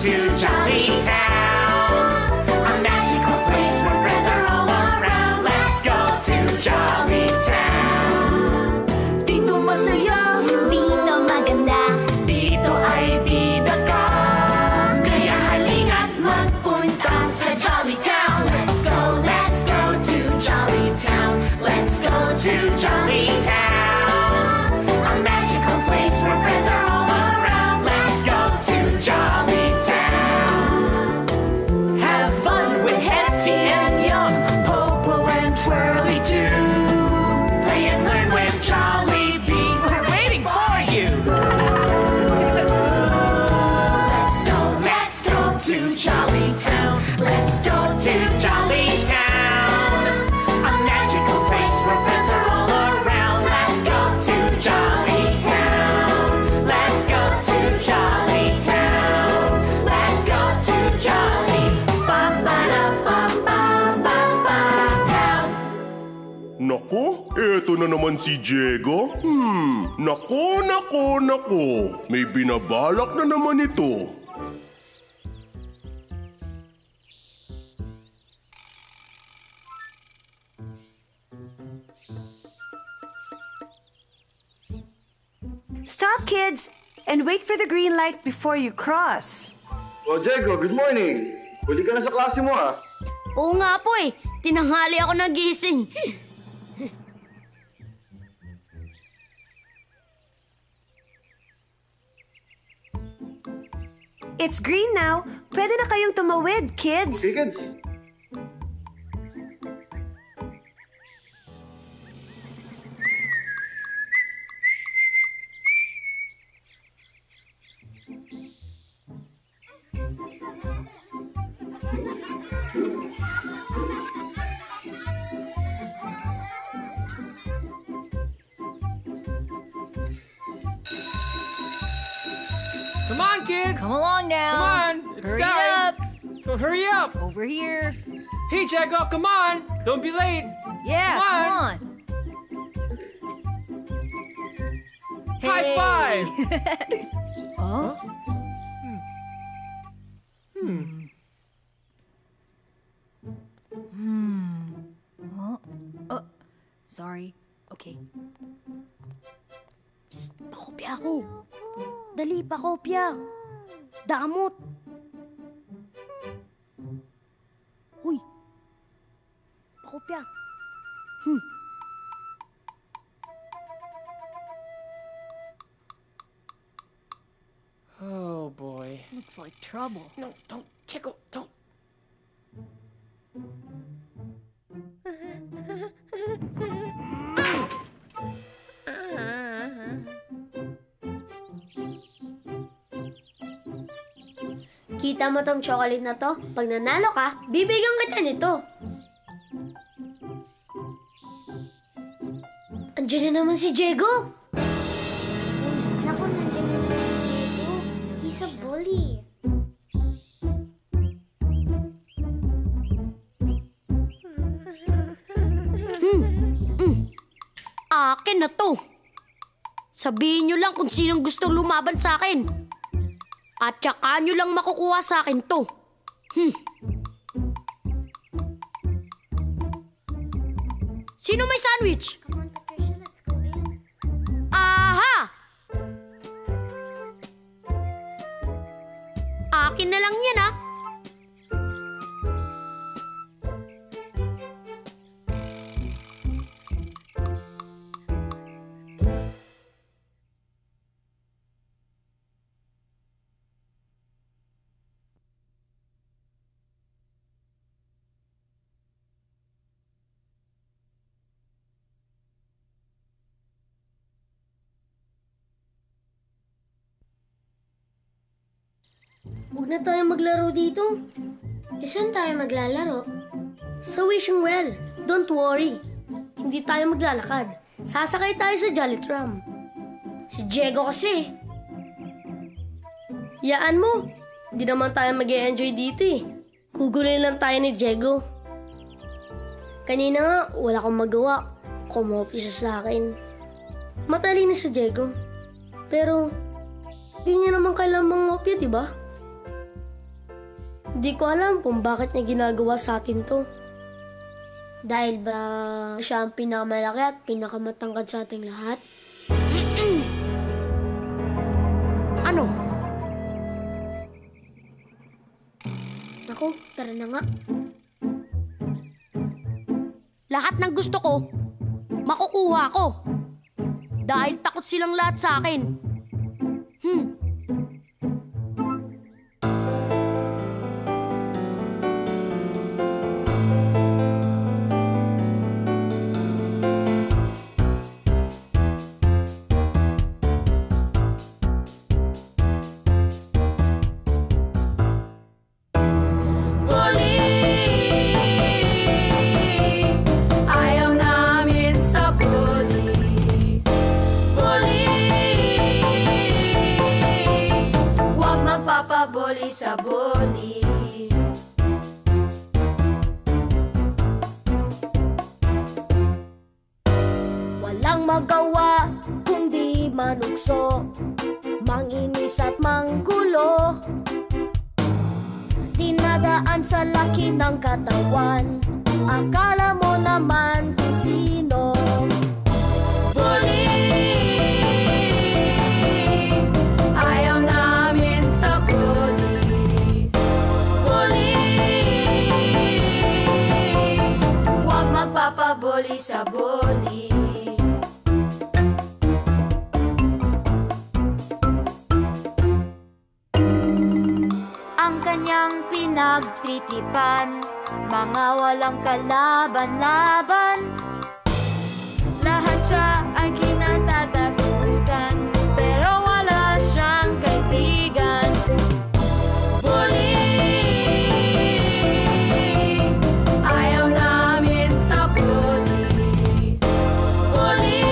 to Jolly Town. A magical place where friends are all around. Let's go to Jolly Town. Dito masaya, dito maganda, dito ay bida ka. Kaya halina't magpunta sa Jolly Town. Let's go to Jolly Town. Let's go to Jolly Town. A magical place where friends are all around. Let's go to Jolly Town. Have fun with Hetty and Yum, Popo and Twirly too. Play and learn with Jolly Bee. We're waiting for you. Let's go to Jolly Town. Let's go to Jolly Town. A magical place where friends are all around. Let's go to Jolly Town. Let's go to Jolly Town. Let's go to Jolly Town. Naku, eto na naman si Diego. Naku. May binabalak na naman ito. Stop, kids, and wait for the green light before you cross. Oh, Diego, good morning. Huli ka na sa klase mo, ah. Oo nga po eh. Tinanghali ako nagising. It's green now. Pwede na kayong tumawid, kids. Okay, kids. Come on, kids! Come along now. Come on! It's Hurry time! up. So hurry up! Over here. Hey, Jago, come on! Don't be late! Yeah, Come come on. High five! Oh? Sorry. Okay. Psst, pakopya ako. Dali, pakopya. Damot. Uy. Pakopya. Oh, boy. Looks like trouble. No, don't, Jago, don't. Kita mo tong chocolate na to? Pag nanalo ka, bibigyan kita nito. Andiyan na naman si Diego. Naku, nandiyan naman si Diego. He's a bully. Akin na to. Sabihin nyo lang kung sinong gustong lumaban sa akin. At saka nyo lang makukuha sa akin to. Sino may sandwich? Come on, Patricia, let's go in. Aha! Akin na lang yan, ah. Huwag na tayo maglaro dito. Saan tayo maglalaro? Sa Wishing Well. Don't worry. Hindi tayo maglalakad. Sasakay tayo sa Jolly Tram. Si Diego kasi. Yaan mo. Hindi naman tayo mag-e-enjoy dito eh. Gugulin lang tayo ni Diego. Kanina nga, wala akong magawa. Kumopya siya sa akin. Matalino si Diego. Pero, di niya naman kailangan mangopya, di ba? Hindi ko alam kung bakit niya ginagawa sa atin to. Dahil ba siya ang pinakamalaki at pinakamatangkad sa ating lahat? Ano? Naku, tara na nga. Lahat ng gusto ko, makukuha ko. Dahil takot silang lahat sa akin. Boli sa boli. Walang magawa kundi manukso, manginis at manggulo. Dinadaan sa laki ng katawan, akala mo naman kung sino. Boli, ayaw namin sa boli. Boli, huwag magpapaboli sa boli. Ang kanyang pinagtritipan, mga walang kalaban-laban. Lahat siya ay kinatatakutan, pero wala siyang kaibigan. Boli, ayaw namin sa boli. Boli,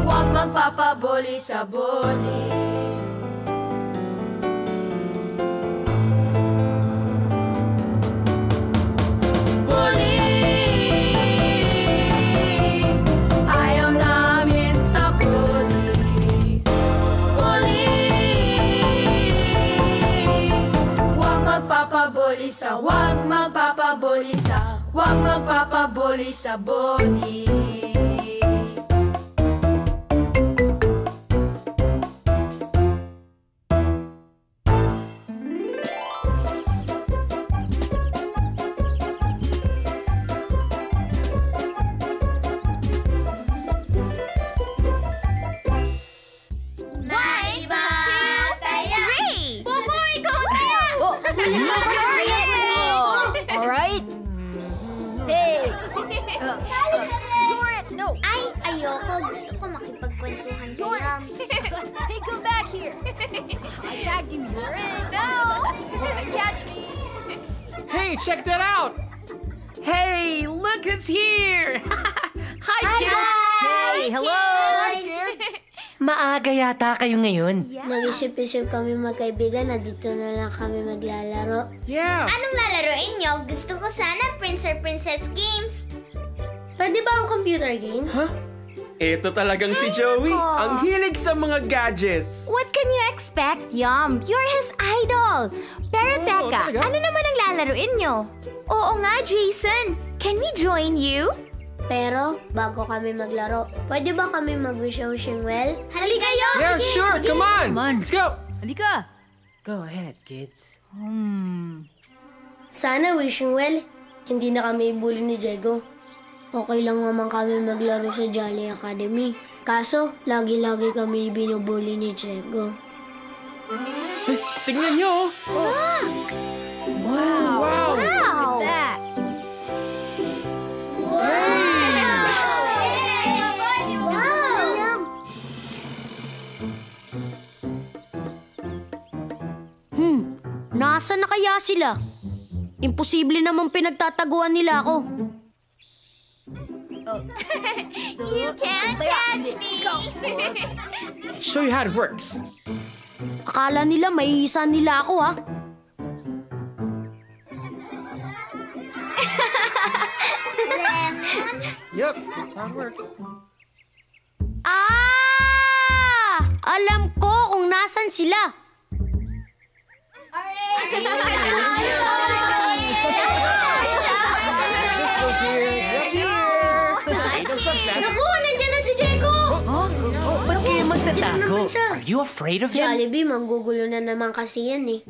huwag magpapaboli sa boli. Huwag magpapaboli sa boli. Alright? Hey! You're it! No! Ay, ayoko. Gusto ko makipagkwentuhan lang. Hey, go back here! I tagged you. You're it! No! Catch me! Hey, check that out! Hey, look who's here! Hi, kids! Hey, hello! Hi, kids! Maaga yata kayo ngayon. Nag-isip-isip kami magkaibigan na dito na lang kami maglalaro. Yeah! Anong lalaroin nyo? Gusto ko sana Prince or Princess games. Pwede ba ang computer games? Huh? Ito talagang si Joey. Ang hilig sa mga gadgets. What can you expect, Yum? You're his idol! Pero teka, talaga? ano naman ang lalaruin nyo? Oo nga, Jason! Can we join you? Pero, bago kami maglaro, pwede ba kami mag-wishing well? Halika kayo! Yeah, sure. Come on. Let's go. Halika! Go ahead, kids. Sana wishing well, hindi na kami ibuli ni Diego. Okay lang naman kami maglaro sa Jolly Academy. Kaso, lagi-lagi kami binubuli ni Diego. Tingnan nyo. Wow. Look at that! Nasaan na kaya sila? Imposible namang pinagtataguan nila ako. You can't catch me! Show you how it works. Akala nila maiisa nila ako, ha? Yep, that's how it works. Ah! Alam ko kung nasan sila. Naku, nandiyan na si Diego! Ba't kayo magtatago? siya. Are you afraid of him? Jollibee, manggugulo na naman kasi yan eh.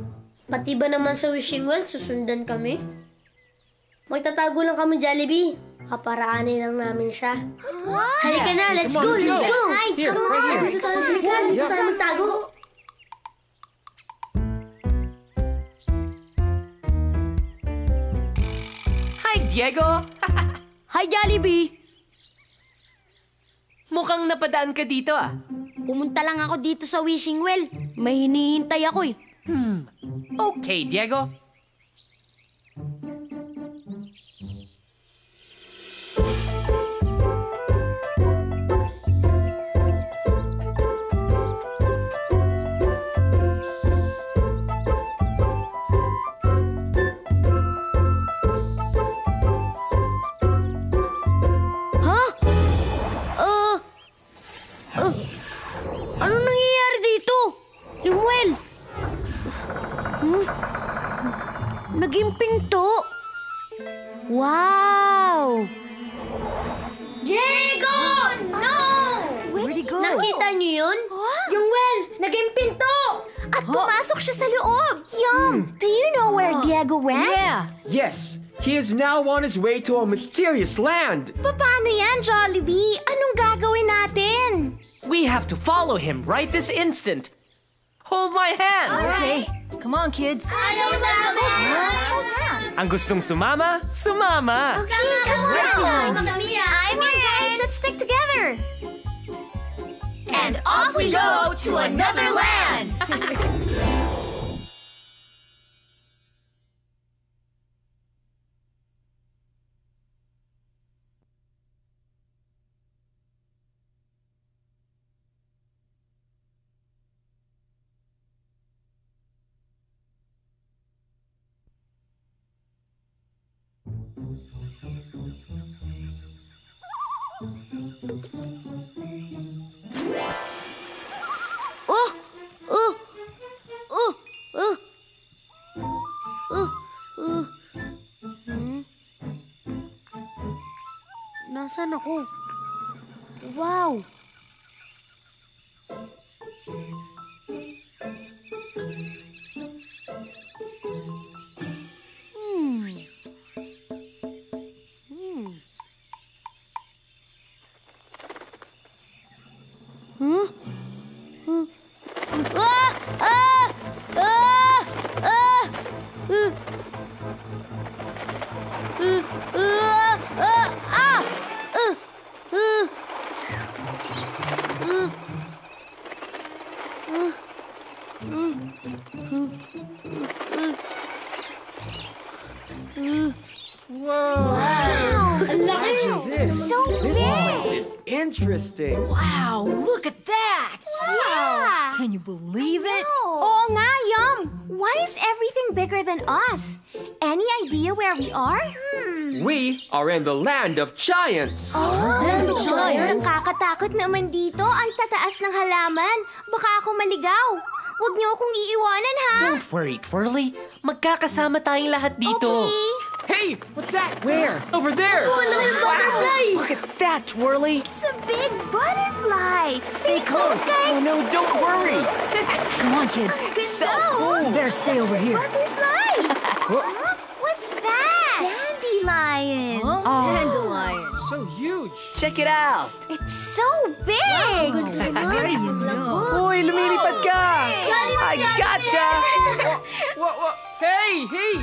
Pati ba naman sa wishing well, susundan kami? Magtatago lang kami, Jollibee. Kaparaanin lang namin siya. Halika na, let's go, let's go! Here, Come right on, here. dito tayo, halika, dito tayo magtago. Hi, Diego! Hi, Jollibee! Mukhang napadaan ka dito ah. Pumunta lang ako dito sa wishing well. May hinihintay ako eh. Okay, Diego. Anong nangyayari dito? Limuel! Naging pinto? Wow! Diego! No! Where'd he go? Nakita niyo yun? Yung well, naging pinto! At pumasok siya sa loob. Yum! Do you know where Diego went? Yeah. Yes, he is now on his way to a mysterious land. Paano yan, Jollibee? Anong gagawin natin? We have to follow him right this instant. Hold my hand. Okay. Come on, kids. Ayaw namin! Ang gustong sumama, sumama. I'm in, guys. Let's stick together. And off we go to another land! Nasaan ako? Wow! So big. This is interesting. Wow, look at that. Yeah. Can you believe it? Oo nga, Yum. Why is everything bigger than us? Any idea where we are? We are in the land of giants. Land of giants? Nakakatakot naman dito. Ang tataas ng halaman. Baka ako maligaw. Huwag niyo akong iiwanan, ha? Don't worry, Twirly. Magkakasama tayong lahat dito. Okay. Hey, what's that? Where? Over there. Butterfly! Look at that, Twirly. It's a big butterfly. Stay close, Oh guys. no, don't worry. Come on, kids. So cool. You better stay over here. Butterfly. What's that? Dandelion. Dandelion. So huge. Check it out. It's so big. How do you know? Uy, lumilipad ka. I gotcha. What? Hey, hey.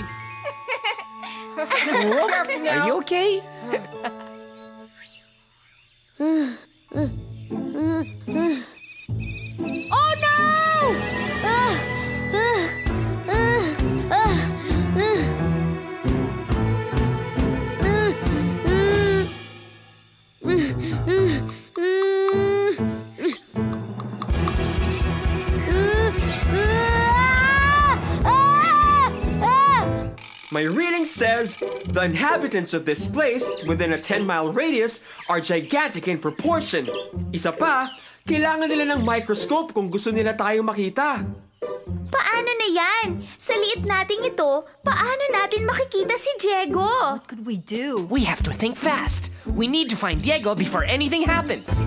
Are you okay? Oh no! My reading says the inhabitants of this place within a 10-mile radius are gigantic in proportion. Isa pa, kailangan nila ng microscope kung gusto nila tayong makita. Paano na yan? Sa liit nating ito, paano natin makikita si Diego? What could we do? We have to think fast. We need to find Diego before anything happens.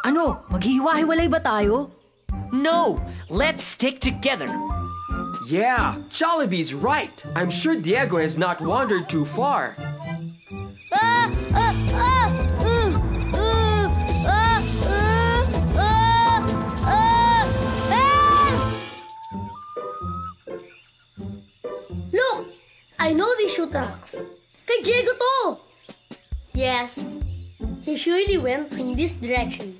Ano? Maghihiwa-hiwalay ba tayo? No, let's stick together. Yeah, Jollibee's right. I'm sure Diego has not wandered too far. Look! I know these shoe tracks. Kay Diego to! Yes, he surely went in this direction.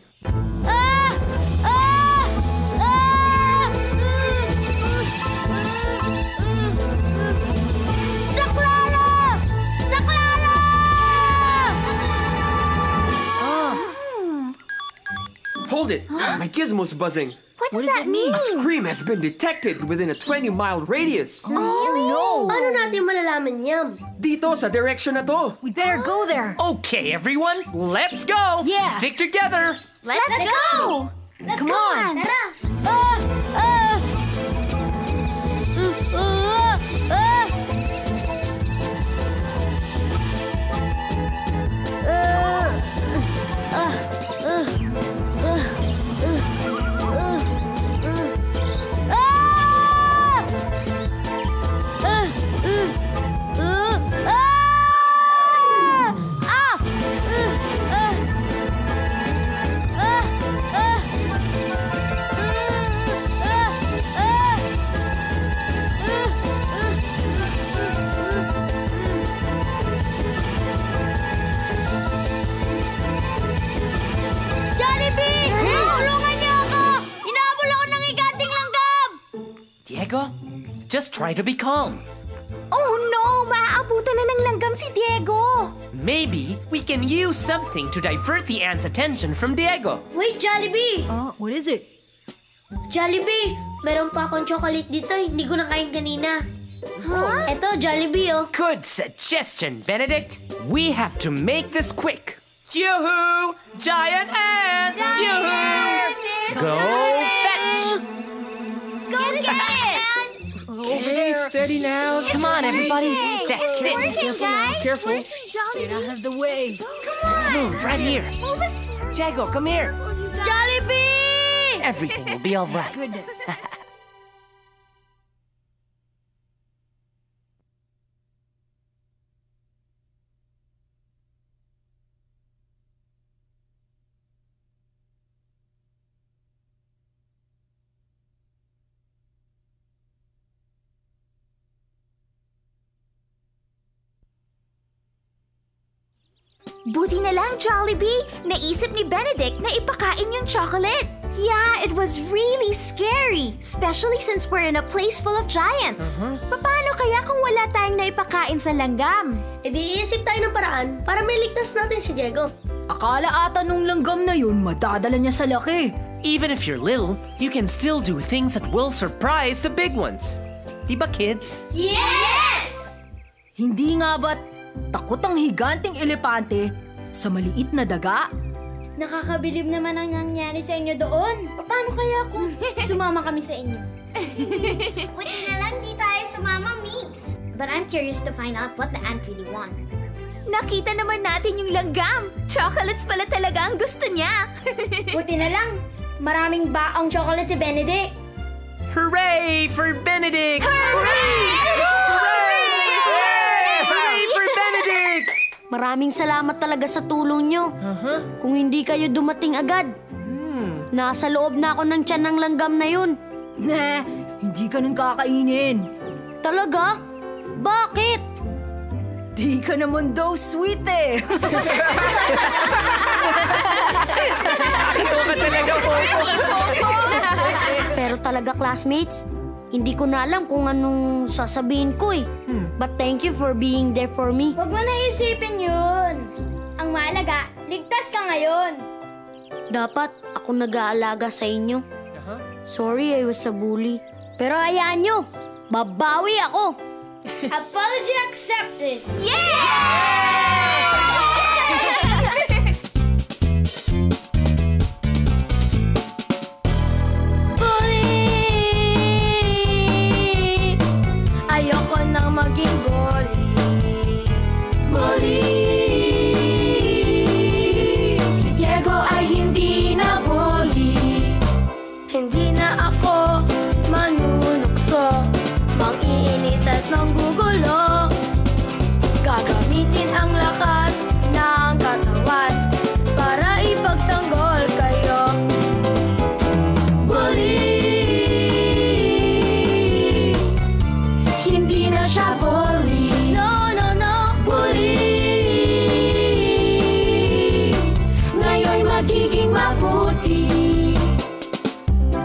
Hold it! My gizmo's buzzing. What does that mean? A scream has been detected within a 20-mile radius. Oh, no! Paano natin malalaman yan? Dito sa direction na to. We'd better go there. Okay, everyone, let's go. Yeah. Stick together. Let's go! Come on. Tara! Diego, just try to be calm. Oh no! Maaabutan na ng langgam si Diego! Maybe we can use something to divert the ants' attention from Diego. Wait, Jollibee! What is it? Jollibee! Meron pa akong chocolate dito. Hindi ko nakain kanina. Huh? Eto, Jollibee, oh. Good suggestion, Benedict. We have to make this quick. Yoo-hoo! Giant ant! Yoo-hoo! Go fetch! Go get it! Okay, steady now. Come on, everybody. That's it. Careful. Get out of the way. Let's move right here. Diego, come here. Jollibee! Everything will be all right. Goodness. Buti na lang, Jollibee! Naisip ni Benedict na ipakain yung chocolate. Yeah, it was really scary, especially since we're in a place full of giants. Paano kaya kung wala tayong naipakain sa langgam? E di iisip tayo ng paraan para may ligtas natin si Diego. Akala ata nung langgam na yun, madadala niya sa laki. Even if you're little, you can still do things that will surprise the big ones. Diba, kids? Yes! Hindi nga ba't takot ang higanting elepante sa maliit na daga? Nakakabilib naman ang nangyari sa inyo doon. Paano kaya kung sumama kami sa inyo? Buti na lang di tayo sumama, Migs. But I'm curious to find out what the ant really want. Nakita naman natin yung langgam. Chocolates pala talaga ang gusto niya. Buti na lang. Maraming baong chocolate si Benedict. Hooray for Benedict! Maraming salamat talaga sa tulong nyo. Kung hindi kayo dumating agad, nasa loob na ako ng tiyan ng langgam na yun. Nah, hindi ka nang kakainin. Talaga? Bakit? Di ka naman daw sweet eh. Ito ka talaga, Popo. Pero talaga, classmates, hindi ko na alam kung anong sasabihin ko eh. But thank you for being there for me. Huwag mo naisipin yun. Ang mahalaga, ligtas ka ngayon. Dapat ako nag-aalaga sa inyo. Sorry, I was a bully. Pero hayaan nyo, Babawi ako. Apology accepted. Bully! Ayoko nang maging bully. Bully! Si Diego ay hindi na bully. Hindi na ako manunukso, mang-iinis at manggugulo. Gagamitin ang lakas ng katawan para ipagtanggol kayo. Bully! Hindi na siya bully. No, no, no! Bully! Ngayon magiging mabuti.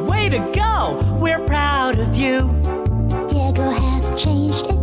Way to go! We're proud of you. Diego has changed it